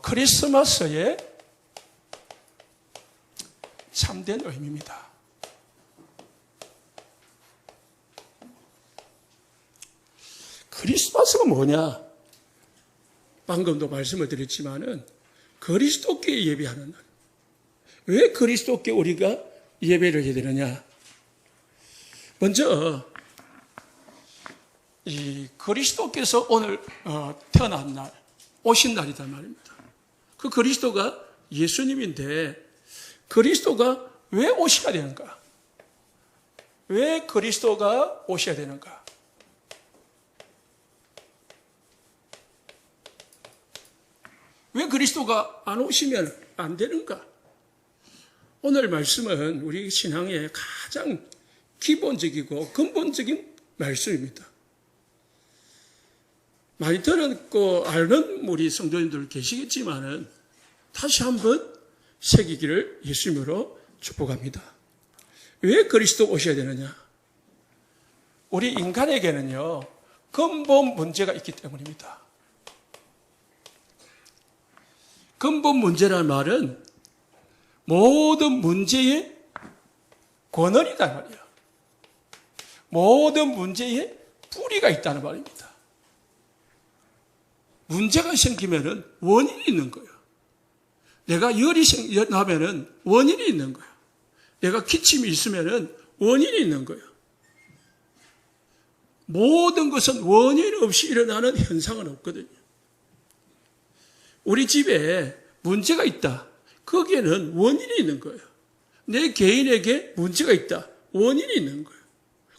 크리스마스의 참된 의미입니다. 크리스마스가 뭐냐? 방금도 말씀을 드렸지만은 그리스도께 예배하는 날. 왜 그리스도께 우리가 예배를 해야 되느냐? 먼저 이 그리스도께서 오늘 태어난 날, 오신 날이란 말입니다. 그 그리스도가 예수님인데 그리스도가 왜 오셔야 되는가? 왜 그리스도가 오셔야 되는가? 왜 그리스도가 안 오시면 안 되는가? 오늘 말씀은 우리 신앙의 가장 기본적이고 근본적인 말씀입니다. 많이 들었고 아는 우리 성도님들 계시겠지만은 다시 한번 새기기를 예수님으로 축복합니다. 왜 그리스도 오셔야 되느냐? 우리 인간에게는요, 근본 문제가 있기 때문입니다. 근본 문제라는 말은 모든 문제의 근원이란 말이에요. 모든 문제의 뿌리가 있다는 말입니다. 문제가 생기면은 원인이 있는 거예요. 내가 열이 나면은 원인이 있는 거예요. 내가 기침이 있으면은 원인이 있는 거예요. 모든 것은 원인 없이 일어나는 현상은 없거든요. 우리 집에 문제가 있다. 거기에는 원인이 있는 거예요. 내 개인에게 문제가 있다. 원인이 있는 거예요.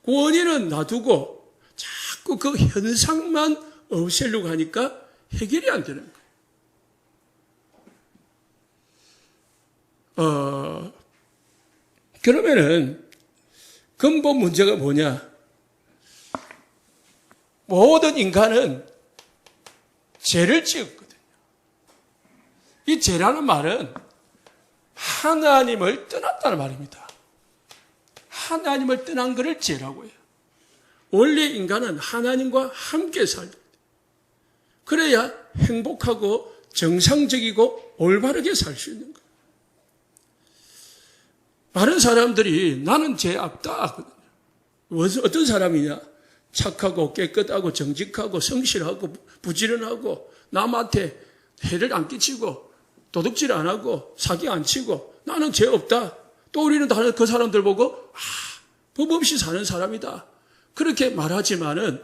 그 원인은 놔두고 자꾸 그 현상만 없애려고 하니까 해결이 안 되는 거예요. 그러면은 근본 문제가 뭐냐? 모든 인간은 죄를 지었거든요. 이 죄라는 말은 하나님을 떠났다는 말입니다. 하나님을 떠난 것을 죄라고 해요. 원래 인간은 하나님과 함께 살다. 그래야 행복하고 정상적이고 올바르게 살 수 있는 거예요. 많은 사람들이 나는 죄 없다 하거든요. 어떤 사람이냐? 착하고 깨끗하고 정직하고 성실하고 부지런하고 남한테 해를 안 끼치고 도둑질 안 하고 사기 안 치고 나는 죄 없다. 또 우리는 다른 그 사람들 보고 법 없이 사는 사람이다. 그렇게 말하지만은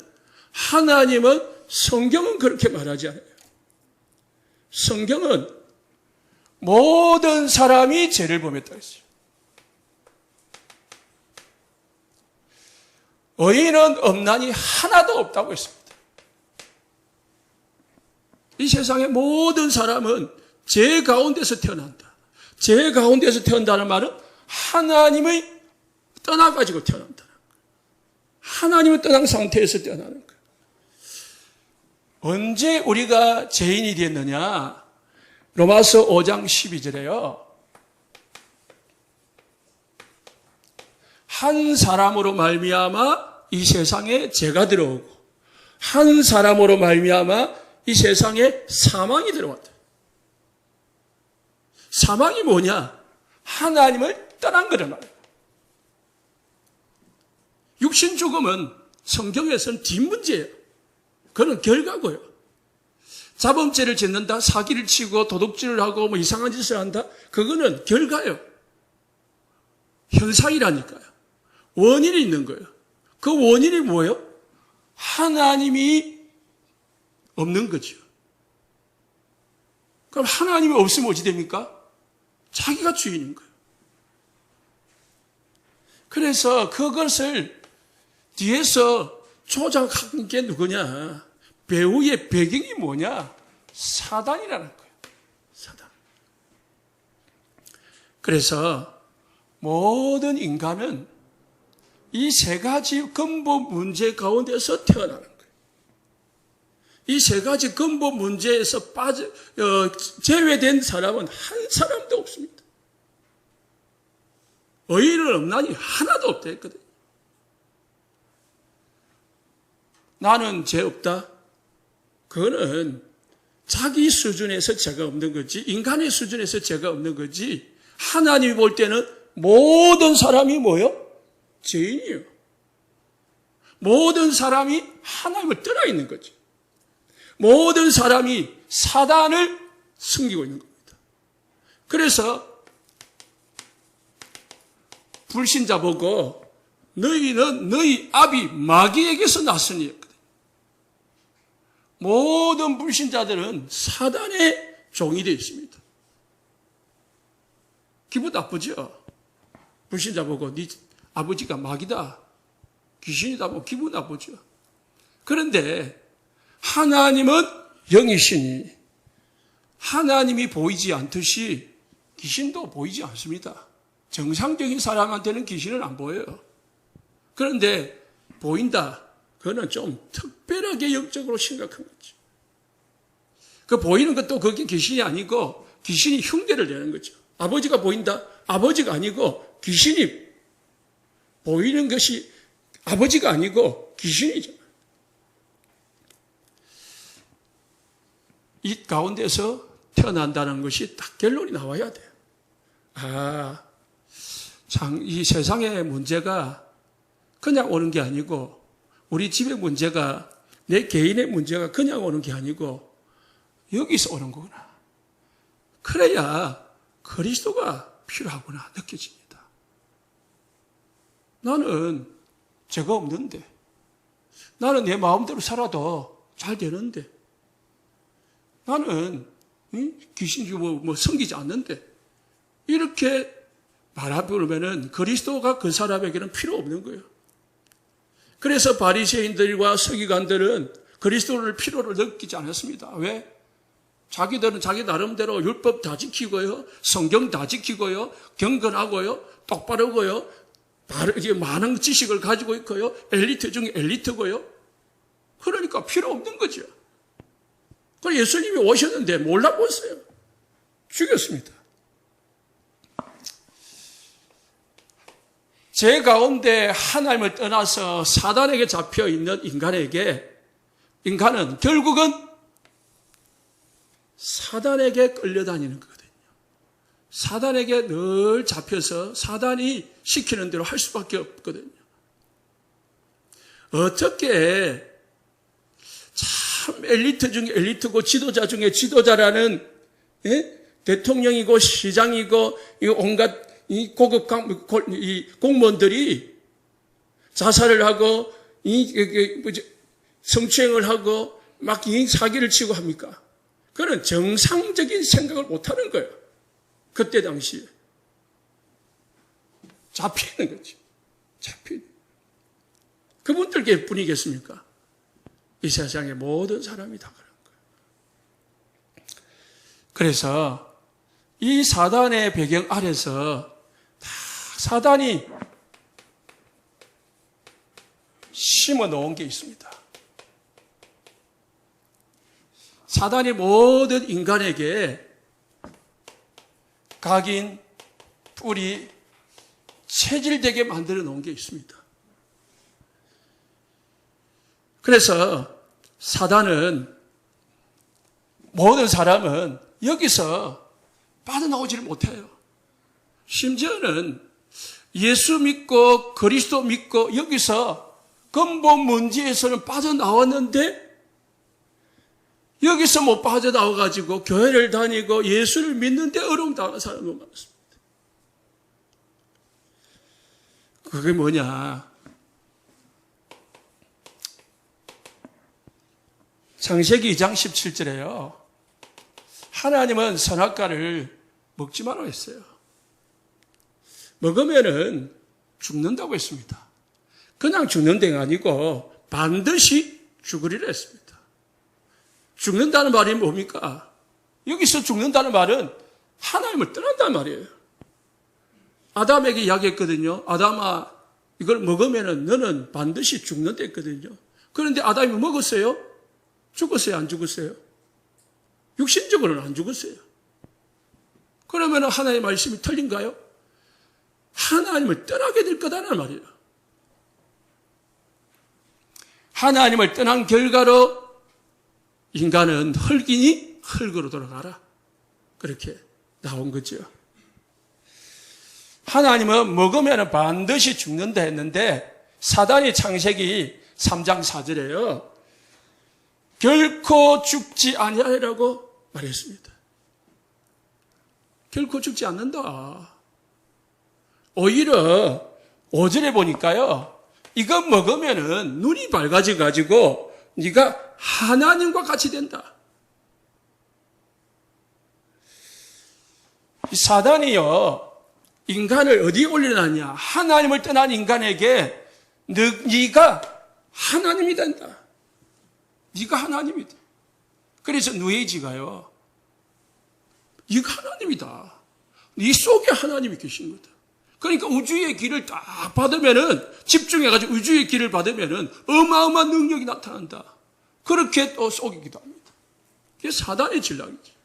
하나님은 성경은 그렇게 말하지 않아요. 성경은 모든 사람이 죄를 범했다 했어요. 의인은 없나니 하나도 없다고 했습니다. 이 세상의 모든 사람은 죄 가운데서 태어난다. 죄 가운데서 태어난다는 말은 하나님을 떠나가지고 태어난다. 하나님을 떠난 상태에서 태어나는 거예요. 언제 우리가 죄인이 됐느냐? 로마서 5장 12절에요. 한 사람으로 말미암아 이 세상에 죄가 들어오고 한 사람으로 말미암아 이 세상에 사망이 들어왔다. 사망이 뭐냐? 하나님을 떠난 거란 말이에요. 육신 죽음은 성경에서는 뒷문제예요. 그건 결과고요. 자범죄를 짓는다, 사기를 치고 도둑질을 하고 뭐 이상한 짓을 한다, 그거는 결과예요. 현상이라니까요. 원인이 있는 거예요. 그 원인이 뭐예요? 하나님이 없는 거죠. 그럼 하나님이 없으면 어찌 됩니까? 자기가 주인인 거예요. 그래서 그것을 뒤에서 조작한 게 누구냐? 배우의 배경이 뭐냐? 사단이라는 거예요. 사단. 그래서 모든 인간은 이 세 가지 근본 문제 가운데서 태어나는 거예요. 이 세 가지 근본 문제에서 제외된 사람은 한 사람도 없습니다. 의인은 없나니 하나도 없다 했거든요. 나는 죄 없다. 그거는 자기 수준에서 죄가 없는 거지, 인간의 수준에서 죄가 없는 거지, 하나님이 볼 때는 모든 사람이 뭐요? 죄인이요. 모든 사람이 하나님을 떠나 있는 거죠. 모든 사람이 사단을 섬기고 있는 겁니다. 그래서 불신자 보고 너희는 너희 아비 마귀에게서 났으니 했거든요. 모든 불신자들은 사단의 종이 되어 있습니다. 기분 나쁘죠? 불신자 보고 네 아버지가 마귀다, 귀신이다, 뭐 기분 나쁘죠? 그런데 하나님은 영이시니 하나님이 보이지 않듯이 귀신도 보이지 않습니다. 정상적인 사람한테는 귀신은 안 보여요. 그런데 보인다. 그거는 좀 특별하게 영적으로 심각한 거죠. 그 보이는 것도 그게 귀신이 아니고 귀신이 흉내를 내는 거죠. 아버지가 보인다. 아버지가 아니고 귀신이 보이는 것이 아버지가 아니고 귀신이죠. 이 가운데서 태어난다는 것이 딱 결론이 나와야 돼요. 아, 참, 이 세상의 문제가 그냥 오는 게 아니고, 우리 집의 문제가, 내 개인의 문제가 그냥 오는 게 아니고, 여기서 오는 거구나. 그래야 그리스도가 필요하구나 느껴집니다. 나는 죄가 없는데, 나는 내 마음대로 살아도 잘 되는데, 나는 귀신이 뭐 섬기지 않는데, 이렇게 말하면은 그리스도가 그 사람에게는 필요 없는 거예요. 그래서 바리새인들과 서기관들은 그리스도를 필요로 느끼지 않았습니다. 왜? 자기들은 자기 나름대로 율법 다 지키고요, 성경 다 지키고요, 경건하고요, 똑바르고요, 많은 지식을 가지고 있고요, 엘리트 중에 엘리트고요. 그러니까 필요 없는 거죠. 그래서 예수님이 오셨는데 몰라보세요. 죽였습니다. 제 가운데 하나님을 떠나서 사단에게 잡혀 있는 인간은 결국은 사단에게 끌려다니는 거거든요. 사단에게 늘 잡혀서 사단이 시키는 대로 할 수밖에 없거든요. 어떻게 참 엘리트 중에 엘리트고 지도자 중에 지도자라는, 대통령이고 시장이고 온갖 이 고급 공무원들이 자살을 하고 성추행을 하고 막 사기를 치고 합니까? 그건 정상적인 생각을 못하는 거예요. 그때 당시에 잡히는 거죠. 잡히는. 그분들께 뿐이겠습니까? 이 세상의 모든 사람이 다 그런 거예요. 그래서 이 사단의 배경 아래서 다 사단이 심어 놓은 게 있습니다. 사단이 모든 인간에게 각인, 뿌리, 체질되게 만들어 놓은 게 있습니다. 그래서 사단은, 모든 사람은 여기서 빠져나오지를 못해요. 심지어는 예수 믿고 그리스도 믿고 여기서 근본 문제에서는 빠져나왔는데 여기서 못 빠져나와가지고 교회를 다니고 예수를 믿는데 어려움 당하는 사람도 많습니다. 그게 뭐냐? 창세기 2장 17절에요. 하나님은 선악과를 먹지 말라고 했어요. 먹으면은 죽는다고 했습니다. 그냥 죽는 데가 아니고 반드시 죽으리라 했습니다. 죽는다는 말이 뭡니까? 여기서 죽는다는 말은 하나님을 떠난다는 말이에요. 아담에게 이야기했거든요. 아담아, 이걸 먹으면은 너는 반드시 죽는다 했거든요. 그런데 아담이 먹었어요? 죽었어요? 안 죽었어요? 육신적으로는 안 죽었어요. 그러면 하나님의 말씀이 틀린가요? 하나님을 떠나게 될 거다라는 말이에요. 하나님을 떠난 결과로 인간은 흙이니 흙으로 돌아가라. 그렇게 나온 거죠. 하나님은 먹으면 반드시 죽는다 했는데 사단이 창세기 3장 4절에요. 결코 죽지 아니하리라고 말했습니다. 결코 죽지 않는다. 오히려 5절에 보니까요. 이거 먹으면은 눈이 밝아져 가지고 네가 하나님과 같이 된다. 이 사단이요. 인간을 어디에 올려놨냐? 하나님을 떠난 인간에게 네가 하나님이 된다. 네가 하나님이다. 그래서 누에이지가요. 네가 하나님이다. 네 속에 하나님이 계신 거다. 그러니까 우주의 길을 딱 받으면은 집중해가지고 우주의 길을 받으면은 어마어마한 능력이 나타난다. 그렇게 또 속이기도 합니다. 이게 사단의 전략이죠.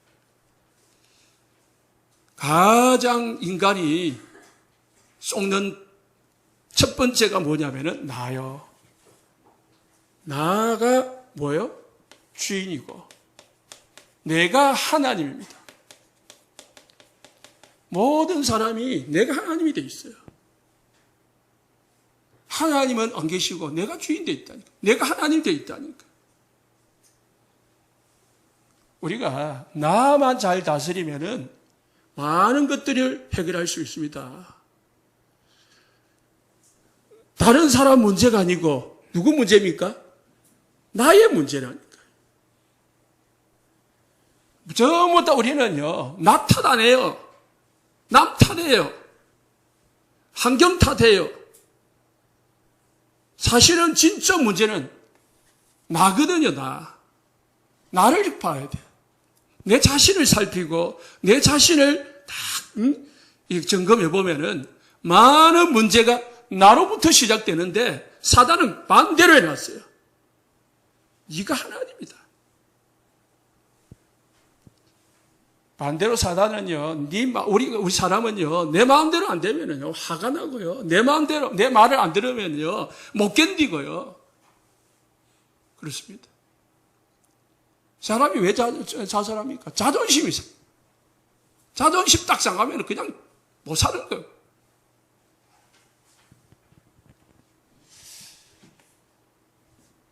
가장 인간이 속는 첫 번째가 뭐냐면은 나요. 나가 뭐예요? 주인이고 내가 하나님입니다. 모든 사람이 내가 하나님이 돼 있어요. 하나님은 안 계시고 내가 주인 돼 있다니까. 내가 하나님 돼 있다니까. 우리가 나만 잘 다스리면은 많은 것들을 해결할 수 있습니다. 다른 사람 문제가 아니고 누구 문제입니까? 나의 문제라니까. 전부 다 우리는요, 나 탓 안 해요. 남 탓해요. 환경 탓해요. 사실은 진짜 문제는 나거든요, 나. 나를 봐야 돼. 내 자신을 살피고 내 자신을 딱 점검해 보면은 많은 문제가 나로부터 시작되는데 사단은 반대로 해놨어요. 네가 하나님이다. 반대로 사단은요, 우리 사람은요, 내 마음대로 안 되면은요, 화가 나고요, 내 마음대로, 내 말을 안 들으면요, 못 견디고요. 그렇습니다. 사람이 왜 자살합니까? 자존심이 있어. 자존심 딱 상하면 그냥 못 사는 거예요.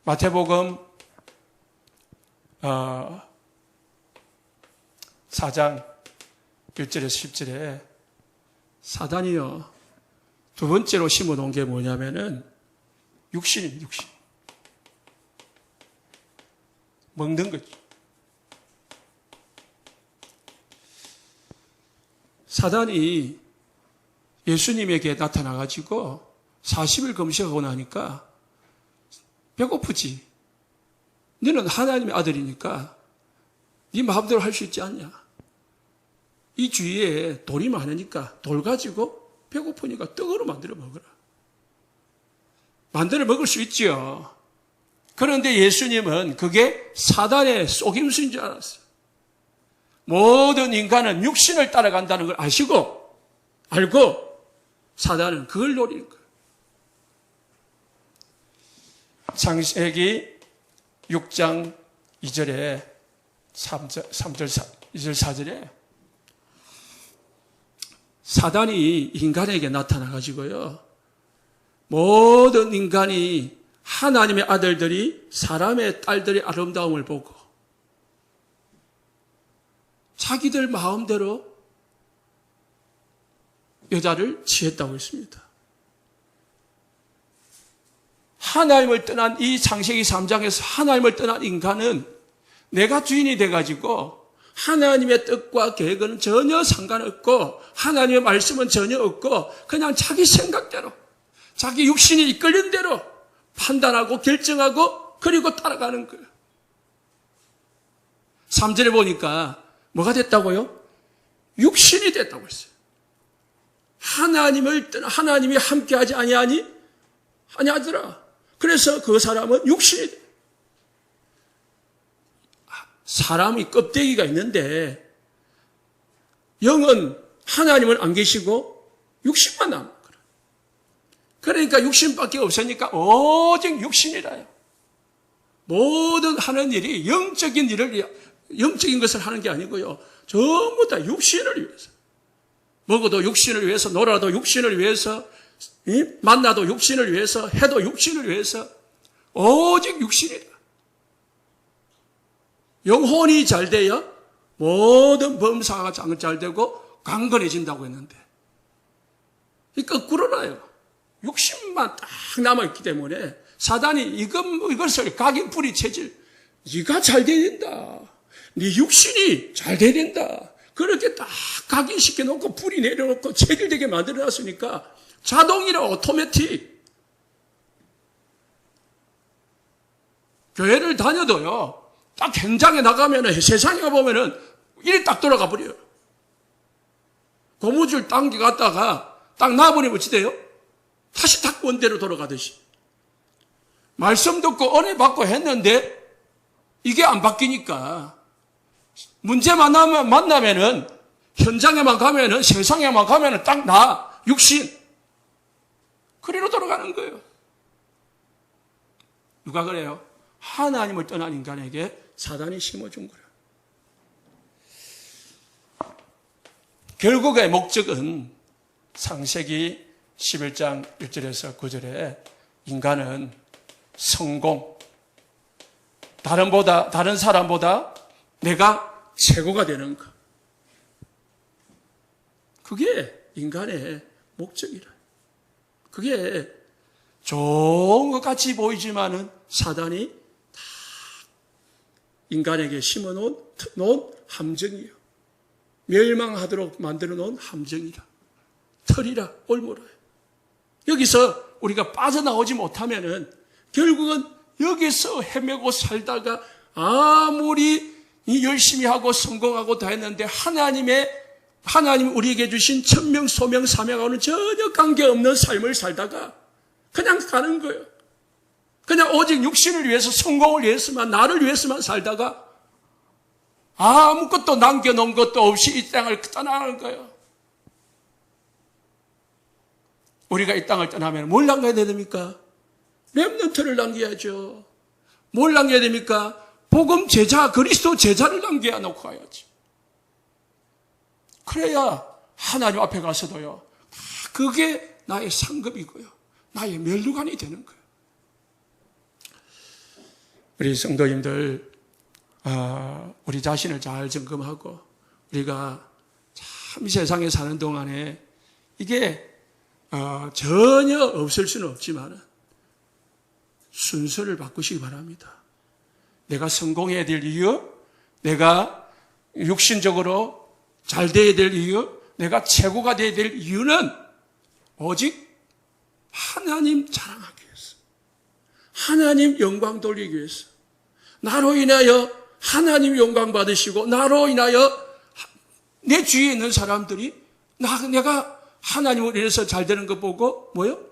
마태복음 4장 1절에서 10절에 사단이요. 두 번째로 심어놓은 게 뭐냐면은 육신입니다. 육신. 먹는 거죠. 사단이 예수님에게 나타나가지고 40일 금식하고 나니까 배고프지. 너는 하나님의 아들이니까 네 마음대로 할 수 있지 않냐. 이 주위에 돌이 많으니까 돌 가지고 배고프니까 떡으로 만들어 먹어라. 만들어 먹을 수 있지요. 그런데 예수님은 그게 사단의 속임수인 줄 알았어요. 모든 인간은 육신을 따라간다는 걸 알고 사단은 그걸 노리는 거예요. 창세기 6장 2절에 3절, 2절, 4절에 사단이 인간에게 나타나가지고요. 모든 인간이 하나님의 아들들이 사람의 딸들의 아름다움을 보고 자기들 마음대로 여자를 취했다고 했습니다. 하나님을 떠난 이 창세기 3장에서 하나님을 떠난 인간은 내가 주인이 돼가지고 하나님의 뜻과 계획은 전혀 상관없고 하나님의 말씀은 전혀 없고 그냥 자기 생각대로 자기 육신이 이끌린 대로 판단하고 결정하고 그리고 따라가는 거예요. 3절에 보니까 뭐가 됐다고요? 육신이 됐다고 했어요. 하나님이 함께하지 아니하더라. 그래서 그 사람은 육신이 돼. 사람이 껍데기가 있는데 영은 하나님은 안 계시고 육신만 남은 거라. 그러니까 육신밖에 없으니까 오직 육신이라요. 모든 하는 일이 영적인 일을 영적인 것을 하는 게 아니고요. 전부 다 육신을 위해서. 먹어도 육신을 위해서, 놀아도 육신을 위해서, 만나도 육신을 위해서, 해도 육신을 위해서, 오직 육신이다. 영혼이 잘 돼야 모든 범사가 잘 되고 강건해진다고 했는데, 이 거꾸로나요. 육신만 딱 남아있기 때문에 사단이 이것을 각인뿌리 체질, 네가 잘 돼야 된다. 네 육신이 잘 돼야 된다. 그렇게 딱 각인시켜 놓고 뿌리 내려놓고 체질되게 만들어놨으니까 자동이라 오토매틱. 교회를 다녀도요, 딱 현장에 나가면은 세상에 가보면은 일이 딱 돌아가 버려요. 고무줄 당겨갔다가 딱 놔버리면 어찌돼요? 다시 딱 원대로 돌아가듯이. 말씀 듣고 은혜 받고 했는데 이게 안 바뀌니까 문제 만나면은 현장에만 가면은 세상에만 가면은 딱 나 육신 그리로 돌아가는 거예요. 누가 그래요? 하나님을 떠난 인간에게 사단이 심어준 거예요. 결국의 목적은 창세기 11장 1절에서 9절에 인간은 성공, 다른 사람보다 내가 최고가 되는 것. 그게 인간의 목적이라. 그게 좋은 것 같이 보이지만은 사단이 다 인간에게 심어놓은 함정이에요. 멸망하도록 만들어 놓은 함정이라. 털이라, 올무라. 여기서 우리가 빠져나오지 못하면은 결국은 여기서 헤매고 살다가 아무리 열심히 하고 성공하고 다 했는데 하나님 우리에게 주신 천명, 소명, 사명하고는 전혀 관계없는 삶을 살다가 그냥 가는 거예요. 그냥 오직 육신을 위해서, 성공을 위해서만, 나를 위해서만 살다가 아무것도 남겨놓은 것도 없이 이 땅을 떠나는 거예요. 우리가 이 땅을 떠나면 뭘 남겨야 됩니까? 렘넌트를 남겨야죠. 뭘 남겨야 됩니까? 복음 제자, 그리스도 제자를 남겨 놓고 가야지. 그래야 하나님 앞에 가서도요, 그게 나의 상급이고요, 나의 면류관이 되는 거예요. 우리 성도님들, 우리 자신을 잘 점검하고 우리가 참 세상에 사는 동안에 이게 전혀 없을 수는 없지만 순서를 바꾸시기 바랍니다. 내가 성공해야 될 이유, 내가 육신적으로 잘 돼야 될 이유, 내가 최고가 돼야 될 이유는 오직 하나님 자랑하기 위해서, 하나님 영광 돌리기 위해서, 나로 인하여 하나님 영광 받으시고 나로 인하여 내 주위에 있는 사람들이 내가 하나님을 인해서 잘 되는 거 보고 뭐요?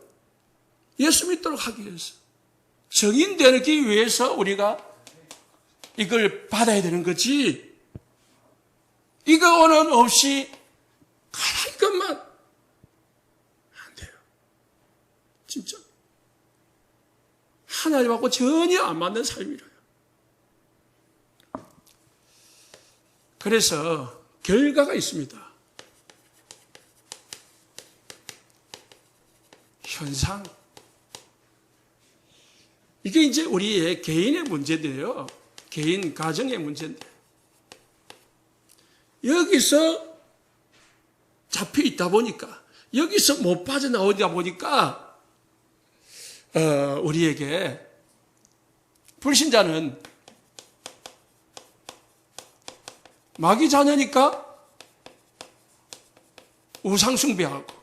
예수 믿도록 하기 위해서, 정인 되기 위해서 우리가 이걸 받아야 되는 거지. 이거는 없이 가만히 것만 안 돼요. 진짜 하나님하고 전혀 안 맞는 삶이라요. 그래서 결과가 있습니다. 현상. 이게 이제 우리의 개인의 문제인데요. 개인 가정의 문제인데, 여기서 잡혀 있다 보니까, 여기서 못 빠져나오다 보니까 우리에게 불신자는 마귀 자녀니까 우상숭배하고,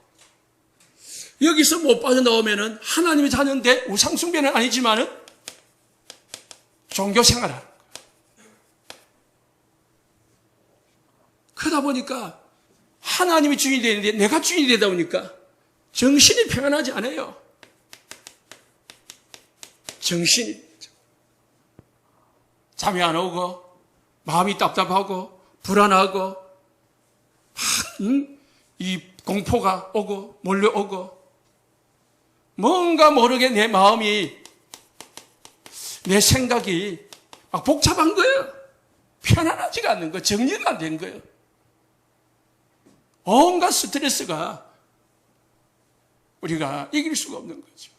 여기서 못 빠져나오면은 하나님의 자녀인데 우상숭배는 아니지만은 종교생활하는 거예요. 그러다 보니까 하나님이 주인이 되는데 내가 주인이 되다 보니까 정신이 평안하지 않아요. 정신이 잠이 안 오고 마음이 답답하고 불안하고 이 공포가 오고 몰려오고, 뭔가 모르게 내 마음이, 내 생각이 막 복잡한 거예요. 편안하지가 않는 거, 정리가 안 된 거예요. 온갖 스트레스가 우리가 이길 수가 없는 거죠.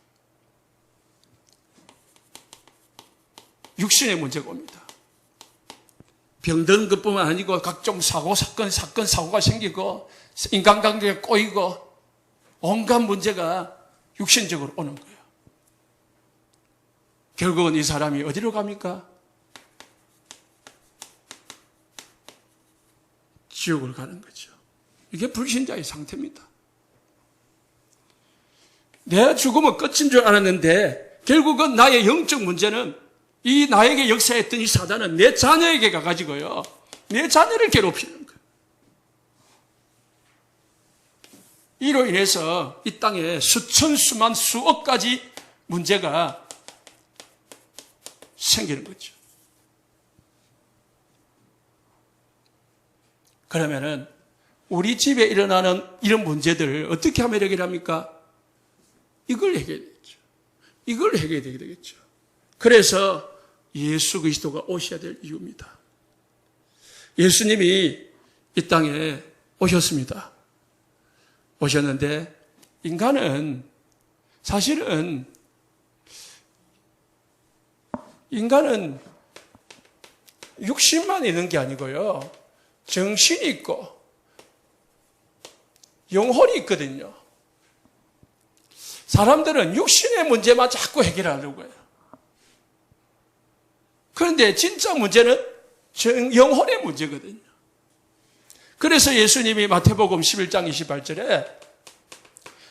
육신의 문제가 옵니다. 병드는 것뿐만 아니고 각종 사고가 생기고 인간관계가 꼬이고 온갖 문제가 육신적으로 오는 거예요. 결국은 이 사람이 어디로 갑니까? 지옥으로 가는 거죠. 이게 불신자의 상태입니다. 내 죽음은 끝인 줄 알았는데 결국은 나의 영적 문제는 이 나에게 역사했던 이 사단은 내 자녀에게 가가지고요. 내 자녀를 괴롭히는 거예요. 이로 인해서 이 땅에 수천, 수만, 수억 가지 문제가 생기는 거죠. 그러면은 우리 집에 일어나는 이런 문제들을 어떻게 하면 해결합니까? 이걸 해결해야죠. 이걸 해결해야 되겠죠. 그래서 예수 그리스도가 오셔야 될 이유입니다. 예수님이 이 땅에 오셨습니다. 오셨는데 인간은 사실은 육신만 있는 게 아니고요. 정신이 있고 영혼이 있거든요. 사람들은 육신의 문제만 자꾸 해결하려고 해요. 그런데 진짜 문제는 영혼의 문제거든요. 그래서 예수님이 마태복음 11장 28절에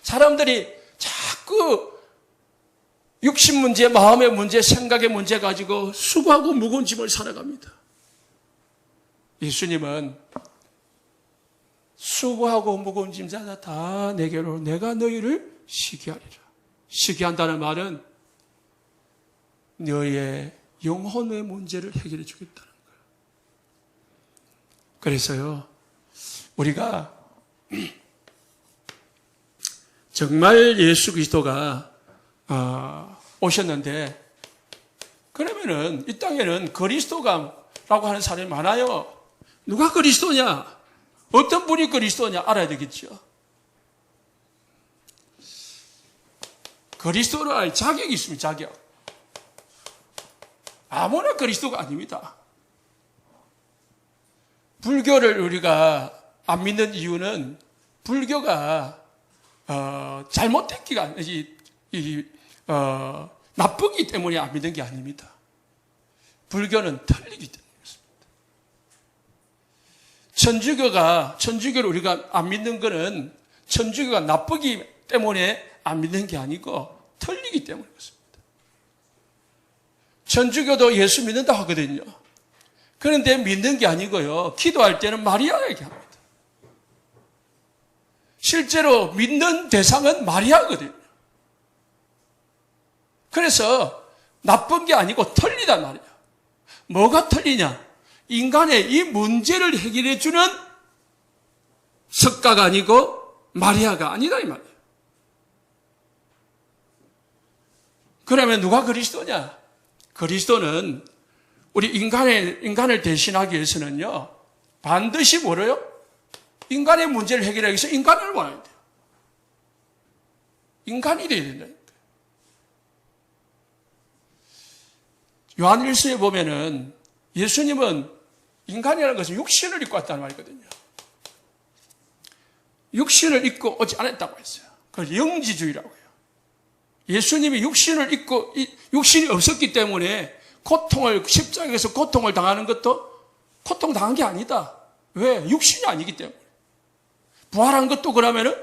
사람들이 자꾸 육신 문제, 마음의 문제, 생각의 문제 가지고 수고하고 무거운 짐을 살아갑니다. 예수님은 수고하고 무거운 짐 자다 다 내게로 내가 너희를 쉬게 하리라. 쉬게 한다는 말은 너희의 영혼의 문제를 해결해 주겠다는 거예요. 그래서요, 우리가 정말 예수 그리스도가 오셨는데 그러면은 이 땅에는 그리스도가라고 하는 사람이 많아요. 누가 그리스도냐? 어떤 분이 그리스도냐 알아야 되겠죠. 그리스도를 알 자격이 있습니다. 자격. 아무나 그리스도가 아닙니다. 불교를 우리가 안 믿는 이유는 불교가 잘못됐기가 나쁘기 때문에 안 믿는 게 아닙니다. 불교는 틀리기 때문에 그렇습니다. 천주교를 우리가 안 믿는 거는 천주교가 나쁘기 때문에 안 믿는 게 아니고 틀리기 때문에 그렇습니다. 천주교도 예수 믿는다 하거든요. 그런데 믿는 게 아니고요. 기도할 때는 마리아에게 합니다. 실제로 믿는 대상은 마리아거든요. 그래서 나쁜 게 아니고 틀리단 말이에요. 뭐가 틀리냐? 인간의 이 문제를 해결해 주는 석가가 아니고 마리아가 아니다 이 말이에요. 그러면 누가 그리스도냐? 그리스도는 우리 인간을 대신하기 위해서는요, 반드시 뭐래요? 인간의 문제를 해결하기 위해서 인간을 와야 돼요. 인간이 돼야 된다. 요한일서에 보면은 예수님은 인간이라는 것은 육신을 입고 왔다는 말이거든요. 육신을 입고 오지 않았다고 했어요. 그걸 영지주의라고 해요. 예수님이 육신을 입고, 육신이 없었기 때문에 십자가에서 고통을 당하는 것도 고통 당한 게 아니다. 왜? 육신이 아니기 때문에. 부활한 것도 그러면은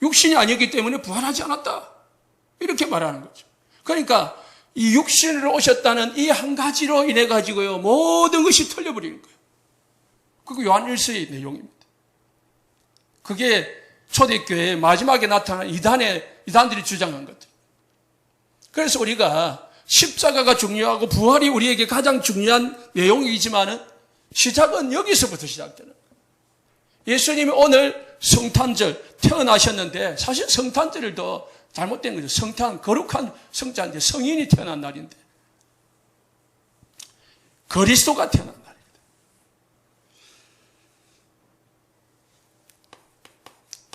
육신이 아니기 때문에 부활하지 않았다. 이렇게 말하는 거죠. 그러니까 이 육신으로 오셨다는 이 한 가지로 인해 가지고요, 모든 것이 틀려버리는 거예요. 그게 요한일서의 내용입니다. 그게 초대교회의 마지막에 나타난 이단들이 주장한 것들. 그래서 우리가 십자가가 중요하고 부활이 우리에게 가장 중요한 내용이지만은 시작은 여기서부터 시작되는 거예요. 예수님이 오늘 성탄절 태어나셨는데 사실 성탄절을 더 잘못된 거죠. 성탄, 거룩한 성자인데 성인이 태어난 날인데 그리스도가 태어난 날입니다.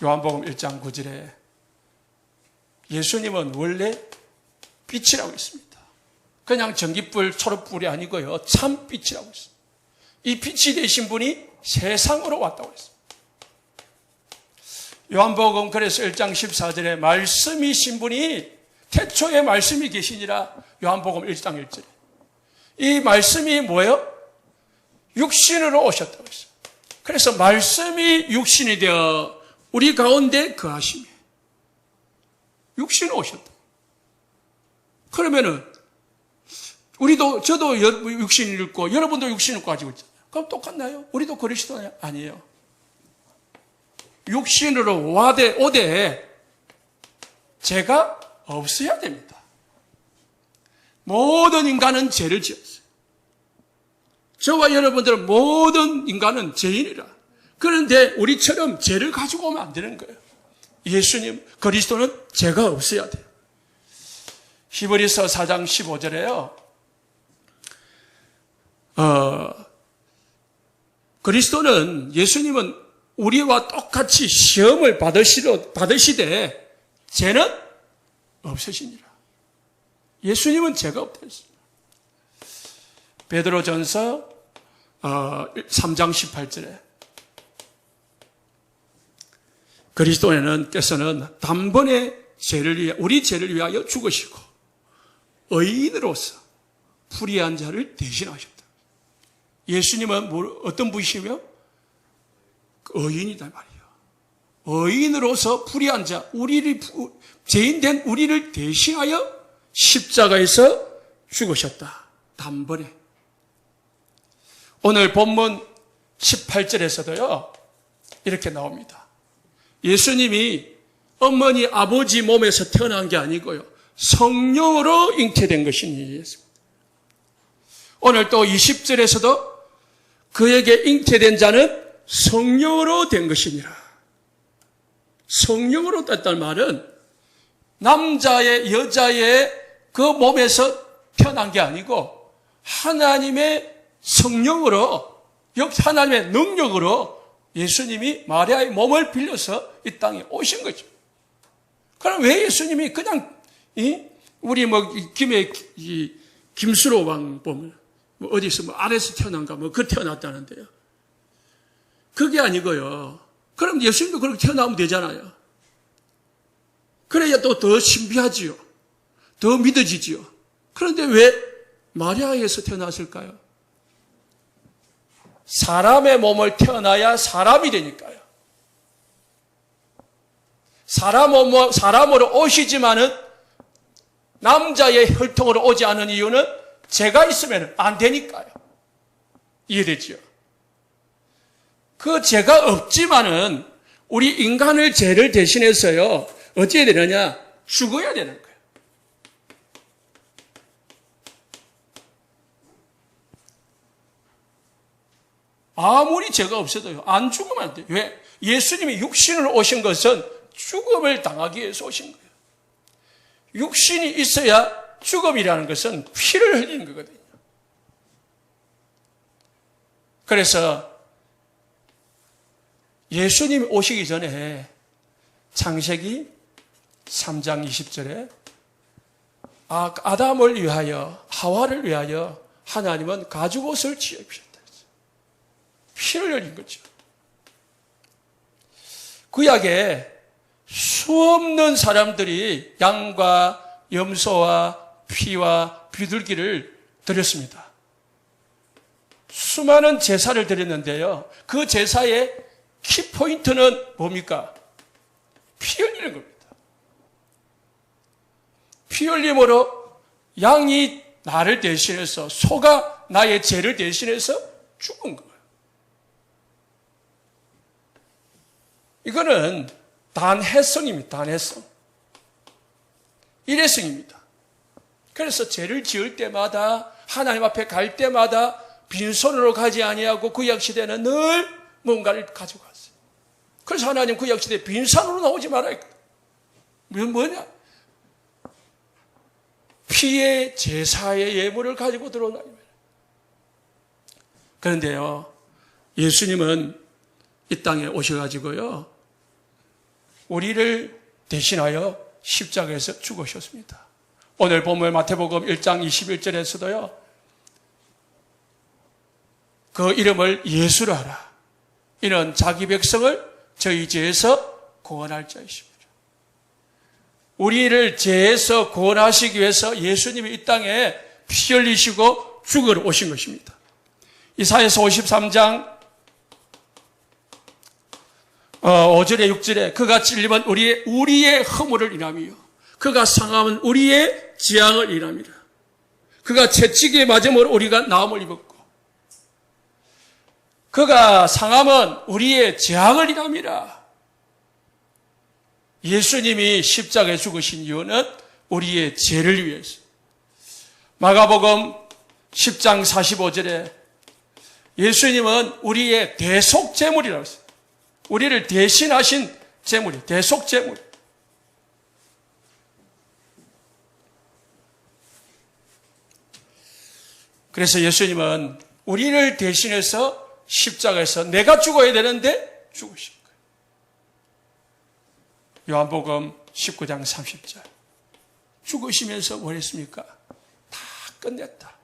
요한복음 1장 9절에 예수님은 원래 빛이라고 했습니다. 그냥 전기불, 초록불이 아니고요. 참 빛이라고 했습니다. 이 빛이 되신 분이 세상으로 왔다고 했습니다. 요한복음 그래서 1장 14절에 말씀이신 분이 태초에 말씀이 계시니라. 요한복음 1장 1절에. 이 말씀이 뭐예요? 육신으로 오셨다고 했어요. 그래서 말씀이 육신이 되어 우리 가운데 거하시며 육신으로 오셨다. 그러면은 저도 육신을 입고 여러분도 육신을 가지고 있잖아요. 그럼 똑같나요? 우리도 그리스도냐? 아니에요. 육신으로 오되 죄가 없어야 됩니다. 모든 인간은 죄를 지었어요. 저와 여러분들은 모든 인간은 죄인이라. 그런데 우리처럼 죄를 가지고 오면 안 되는 거예요. 예수님, 그리스도는 죄가 없어야 돼요. 히브리서 4장 15절에요. 그리스도는, 예수님은 우리와 똑같이 시험을 받으시되 죄는 없으시니라. 예수님은 죄가 없다 했습니다. 베드로전서 3장 18절에 그리스도께서는 단번에 우리 죄를 위하여 죽으시고 의인으로서 불의한 자를 대신하셨다. 예수님은 어떤 분이시며? 의인이다 말이에요. 의인으로서 불의한 자, 죄인된 우리를 대신하여 십자가에서 죽으셨다. 단번에. 오늘 본문 18절에서도요, 이렇게 나옵니다. 예수님이 어머니 아버지 몸에서 태어난 게 아니고요, 성령으로 잉태된 것이니. 오늘 또 20절에서도 그에게 잉태된 자는 성령으로 된 것이니라. 성령으로 떴다는 말은 남자의 여자의 그 몸에서 태어난 게 아니고 하나님의 성령으로, 하나님의 능력으로 예수님이 마리아의 몸을 빌려서 이 땅에 오신 거죠. 그럼 왜 예수님이 그냥 우리 김수로 왕 보면 어디서 아래서 태어난가 그 태어났다는데요. 그게 아니고요. 그럼 예수님도 그렇게 태어나면 되잖아요. 그래야 또 더 신비하지요. 더 믿어지지요. 그런데 왜 마리아에서 태어났을까요? 사람의 몸을 태어나야 사람이 되니까요. 사람으로 오시지만은 남자의 혈통으로 오지 않은 이유는 죄가 있으면 안 되니까요. 이해되죠? 그 죄가 없지만은 우리 인간의 죄를 대신해서요, 어찌해야 되느냐? 죽어야 되는 거예요. 아무리 죄가 없어도요, 안 죽으면 안 돼요. 왜? 예수님이 육신으로 오신 것은 죽음을 당하기 위해서 오신 거예요. 육신이 있어야 죽음이라는 것은 피를 흘리는 거거든요. 그래서 예수님이 오시기 전에 창세기 3장 20절에 아담을 위하여, 하와를 위하여 하나님은 가죽옷을 지어주셨다. 피를 흘린 거죠. 구약에 수없는 사람들이 양과 염소와 피와 비둘기를 드렸습니다. 수많은 제사를 드렸는데요. 그 제사의 키포인트는 뭡니까? 피 흘리는 겁니다. 피 흘림으로 양이 나를 대신해서, 소가 나의 죄를 대신해서 죽은 거예요. 이거는 단회성입니다. 단회성. 일회성입니다. 그래서 죄를 지을 때마다, 하나님 앞에 갈 때마다 빈손으로 가지 아니하고 구약시대는 늘 뭔가를 가지고 갔어요. 그래서 하나님 구약시대에 빈손으로 나오지 말아야 했거든요. 뭐냐? 피의 제사의 예물을 가지고 들어오나. 그런데요, 예수님은 이 땅에 오셔가지고요, 우리를 대신하여 십자가에서 죽으셨습니다. 오늘 본문 마태복음 1장 21절에서도요. 그 이름을 예수라 하라. 이는 자기 백성을 저희 죄에서 구원할 자이십니다. 우리를 죄에서 구원하시기 위해서 예수님이 이 땅에 피 흘리시고 죽으러 오신 것입니다. 이사야서 53장 5절에 6절에 그가 찔림은 우리의 허물을 인함이요 그가 상함은 우리의 재앙을 인함이라. 그가 채찍에 맞음으로 우리가 나음을 입었고 그가 상함은 우리의 재앙을 인함이라. 예수님이 십자가에 죽으신 이유는 우리의 죄를 위해서. 마가복음 10장 45절에 예수님은 우리의 대속제물이라고 했어요. 우리를 대신하신 제물이 대속제물. 그래서 예수님은 우리를 대신해서 십자가에서 내가 죽어야 되는데 죽으신 거예요. 요한복음 19장 30절. 죽으시면서 뭘 했습니까? 다 끝냈다.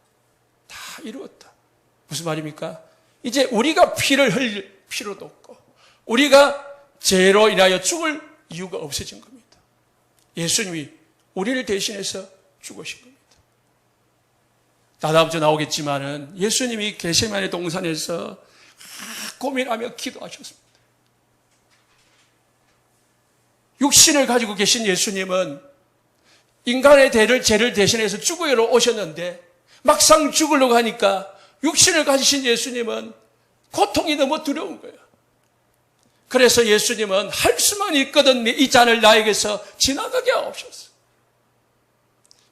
다 이루었다. 무슨 말입니까? 이제 우리가 피를 흘릴 필요도 없고 우리가 죄로 인하여 죽을 이유가 없어진 겁니다. 예수님이 우리를 대신해서 죽으신 겁니다. 다음 주 나오겠지만은 예수님이 겟세마네 동산에서 고민하며 기도하셨습니다. 육신을 가지고 계신 예수님은 인간의 죄를 대신해서 죽으러 오셨는데 막상 죽으려고 하니까 육신을 가지신 예수님은 고통이 너무 두려운 거예요. 그래서 예수님은 할 수만 있거든 이 잔을 나에게서 지나가게 하옵소서.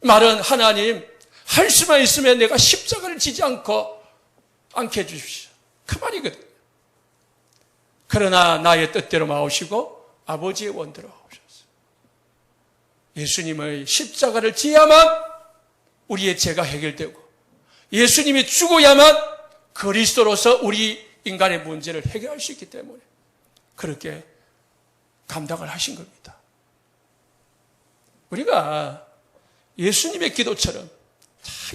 말은 하나님 할 수만 있으면 내가 십자가를 지지 않게 해주십시오. 그 말이거든요. 그러나 나의 뜻대로 마오시고 아버지의 원대로 하옵소서. 예수님의 십자가를 지어야만 우리의 죄가 해결되고 예수님이 죽어야만 그리스도로서 우리 인간의 문제를 해결할 수 있기 때문에 그렇게 감당을 하신 겁니다. 우리가 예수님의 기도처럼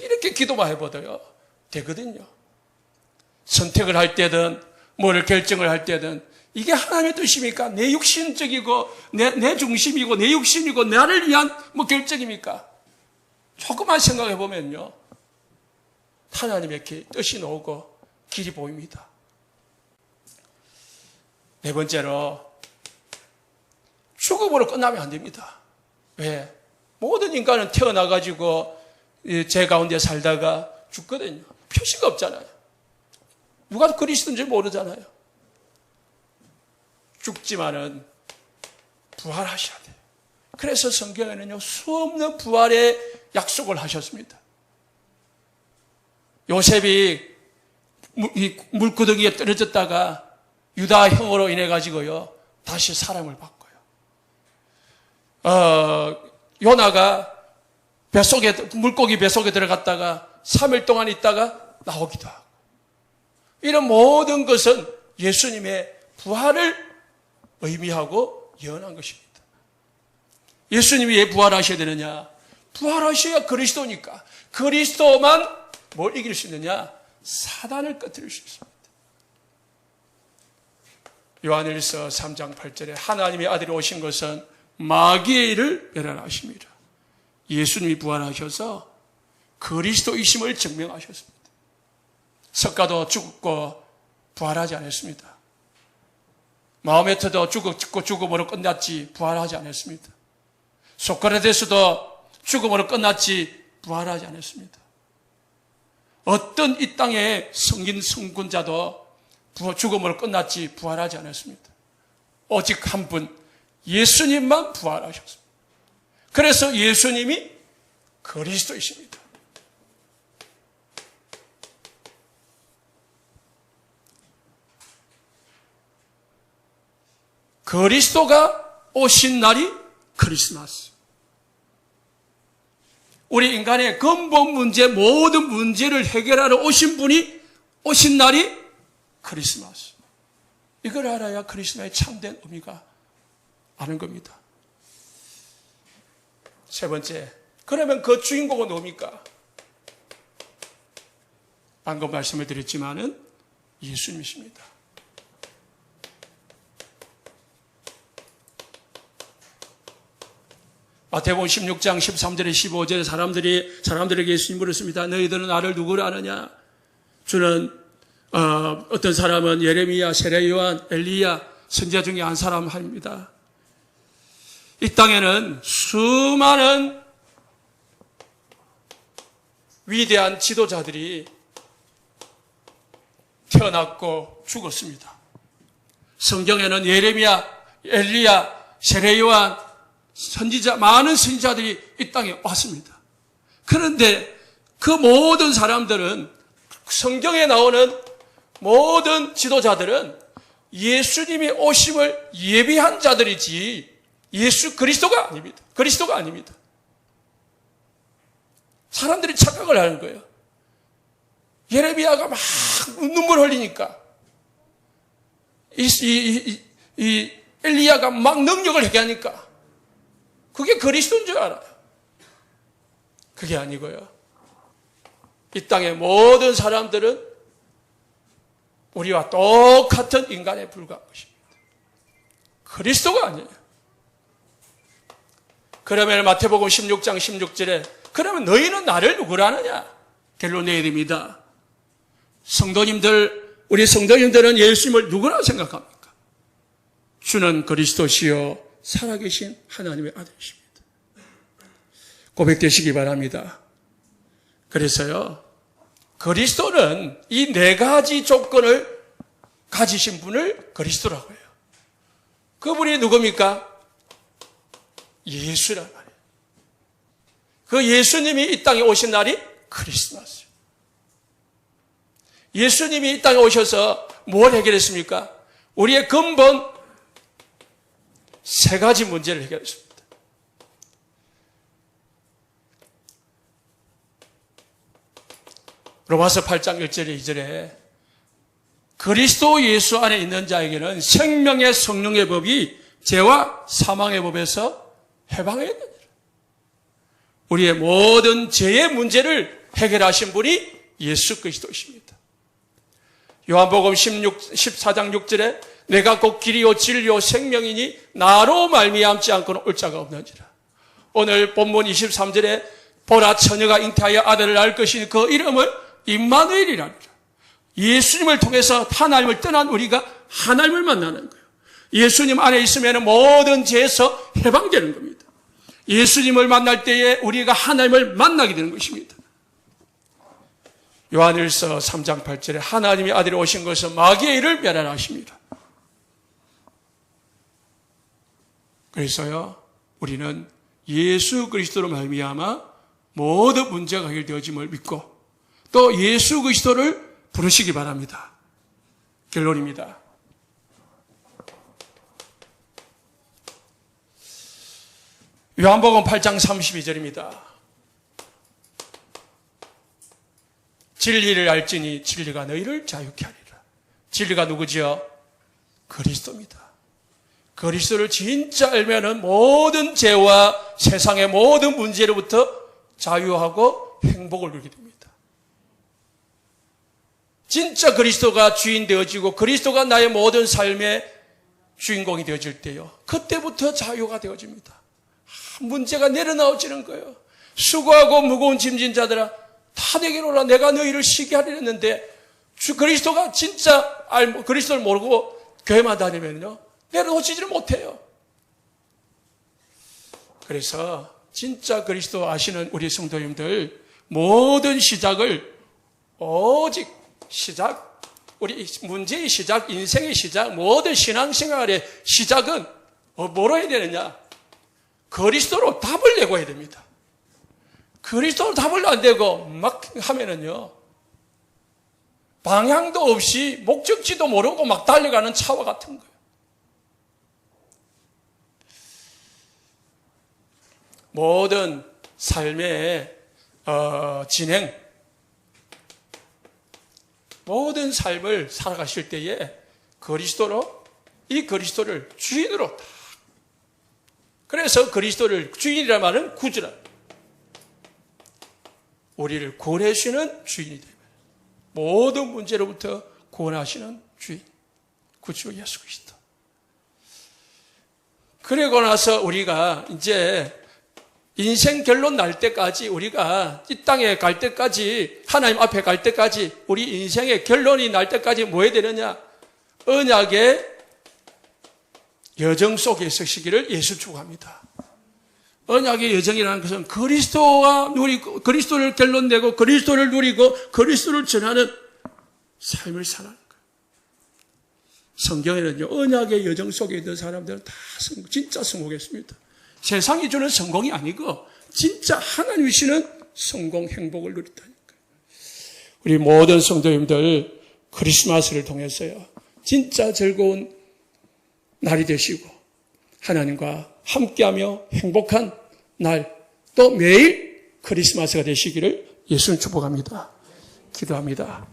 이렇게 기도만 해봐도요 되거든요. 선택을 할 때든 뭐를 결정을 할 때든 이게 하나님의 뜻입니까? 내 육신적이고 내 중심이고 내 육신이고 나를 위한 결정입니까? 조금만 생각해 보면요 하나님의 뜻이 나오고 길이 보입니다. 네 번째로 죽음으로 끝나면 안 됩니다. 왜? 모든 인간은 태어나가지고 죄 가운데 살다가 죽거든요. 표시가 없잖아요. 누가 그리스도인지 모르잖아요. 죽지만은 부활하셔야 돼요. 그래서 성경에는요 수없는 부활의 약속을 하셨습니다. 요셉이 물구덩이에 떨어졌다가 유다 형으로 인해 가지고요 다시 사람을 바꿔요. 요나가 물고기 뱃속에 들어갔다가 3일 동안 있다가 나오기도 하고 이런 모든 것은 예수님의 부활을 의미하고 예언한 것입니다. 예수님이 왜 부활하셔야 되느냐? 부활하셔야 그리스도니까. 그리스도만 뭘 이길 수 있느냐? 사단을 꺼뜨릴 수 있습니다. 요한일서 3장 8절에 하나님의 아들이 오신 것은 마귀의 일을 멸하심이라. 예수님이 부활하셔서 그리스도이심을 증명하셨습니다. 석가도 죽고 부활하지 않았습니다. 마호메트도 죽고 죽음으로 끝났지 부활하지 않았습니다. 소크라테스도 죽음으로 끝났지 부활하지 않았습니다. 어떤 이 땅의 성인 성군자도 죽음으로 끝났지 부활하지 않았습니다. 오직 한 분 예수님만 부활하셨습니다. 그래서 예수님이 그리스도이십니다. 그리스도가 오신 날이 크리스마스. 우리 인간의 근본 문제, 모든 문제를 해결하러 오신 분이 오신 날이 크리스마스. 이걸 알아야 크리스마스의 참된 의미가 아는 겁니다. 세 번째, 그러면 그 주인공은 누굽니까? 방금 말씀을 드렸지만은 예수님이십니다. 마태복음 16장 13절에 15절에 사람들에게 예수님 물었습니다. 너희들은 나를 누구로 아느냐? 주는 어떤 사람은 예레미야, 세례 요한, 엘리야 선지자 중에 한 사람 합니다. 이 땅에는 수많은 위대한 지도자들이 태어났고 죽었습니다. 성경에는 예레미야, 엘리야, 세례 요한, 선지자, 많은 선지자들이 이 땅에 왔습니다. 그런데 그 모든 사람들은, 성경에 나오는 모든 지도자들은 예수님이 오심을 예비한 자들이지 예수 그리스도가 아닙니다. 그리스도가 아닙니다. 사람들이 착각을 하는 거예요. 예레미야가 막 눈물 흘리니까 이 엘리야가 막 능력을 회개하니까 그게 그리스도인 줄 알아요. 그게 아니고요. 이 땅의 모든 사람들은 우리와 똑같은 인간에 불과한 것입니다. 그리스도가 아니에요. 그러면 마태복음 16장 16절에 그러면 너희는 나를 누구라 하느냐? 결론 내야 됩니다. 성도님들, 우리 성도님들은 예수님을 누구라 생각합니까? 주는 그리스도시요 살아계신 하나님의 아들이십니다. 고백되시기 바랍니다. 그래서요, 그리스도는 이 네 가지 조건을 가지신 분을 그리스도라고 해요. 그분이 누굽니까? 예수란 말이에요. 그 예수님이 이 땅에 오신 날이 크리스마스예요. 예수님이 이 땅에 오셔서 뭘 해결했습니까? 우리의 근본 세 가지 문제를 해결했습니다. 로마서 8장 1절에 2절에 그리스도 예수 안에 있는 자에게는 생명의 성령의 법이 죄와 사망의 법에서 해방해야 됩니다. 우리의 모든 죄의 문제를 해결하신 분이 예수 그리스도이십니다. 요한복음 14장 6절에 내가 곧 길이요 진리요 생명이니 나로 말미암지 않고는 올 자가 없는지라. 오늘 본문 23절에 보라 처녀가 잉태하여 아들을 낳을 것이니 그 이름을 임마누엘이라니라. 예수님을 통해서 하나님을 떠난 우리가 하나님을 만나는 거예요. 예수님 안에 있으면 모든 죄에서 해방되는 겁니다. 예수님을 만날 때에 우리가 하나님을 만나게 되는 것입니다. 요한일서 3장 8절에 하나님의 아들이 오신 것은 마귀의 일을 멸하십니다. 그래서요, 우리는 예수 그리스도로 말미암아 모든 문제가 해결되어짐을 믿고 또 예수 그리스도를 부르시기 바랍니다. 결론입니다. 요한복음 8장 32절입니다. 진리를 알지니 진리가 너희를 자유케 하리라. 진리가 누구지요? 그리스도입니다. 그리스도를 진짜 알면은 모든 죄와 세상의 모든 문제로부터 자유하고 행복을 누리게 됩니다. 진짜 그리스도가 주인 되어지고 그리스도가 나의 모든 삶의 주인공이 되어질 때요, 그때부터 자유가 되어집니다. 문제가 내려놓아지는 거예요. 수고하고 무거운 짐진 자들아 다 내게로 오라. 내가 너희를 쉬게 하려 했는데 주 그리스도가 진짜 그리스도를 모르고 교회만 다니면요 내려놓지를 못해요. 그래서 진짜 그리스도 아시는 우리 성도님들 모든 시작을 오직 시작, 우리 문제의 시작, 인생의 시작, 모든 신앙생활의 시작은 뭐로 해야 되느냐? 그리스도로 답을 내고 해야 됩니다. 그리스도로 답을 안 내고 막 하면은요, 방향도 없이 목적지도 모르고 막 달려가는 차와 같은 거예요. 모든 삶의 진행, 모든 삶을 살아가실 때에 그리스도로, 이 그리스도를 주인으로 그래서 그리스도를 주인이라 말은 구주라. 우리를 구원해 주시는 주인이 됩니다. 모든 문제로부터 구원하시는 주인, 구주 예수 그리스도. 그러고 나서 우리가 이제 인생 결론 날 때까지, 우리가 이 땅에 갈 때까지, 하나님 앞에 갈 때까지, 우리 인생의 결론이 날 때까지 뭐 해야 되느냐? 언약의 여정 속에 서시기를 예수 축원합니다. 언약의 여정이라는 것은 그리스도를 결론 내고 그리스도를 누리고 그리스도를 전하는 삶을 살아가는 거예요. 성경에는요, 언약의 여정 속에 있는 사람들은 다 진짜 성공했습니다. 세상이 주는 성공이 아니고 진짜 하나님이 주시는 성공, 행복을 누린다니까요. 우리 모든 성도님들 크리스마스를 통해서요, 진짜 즐거운 날이 되시고 하나님과 함께하며 행복한 날, 또 매일 크리스마스가 되시기를 예수님 축복합니다. 기도합니다.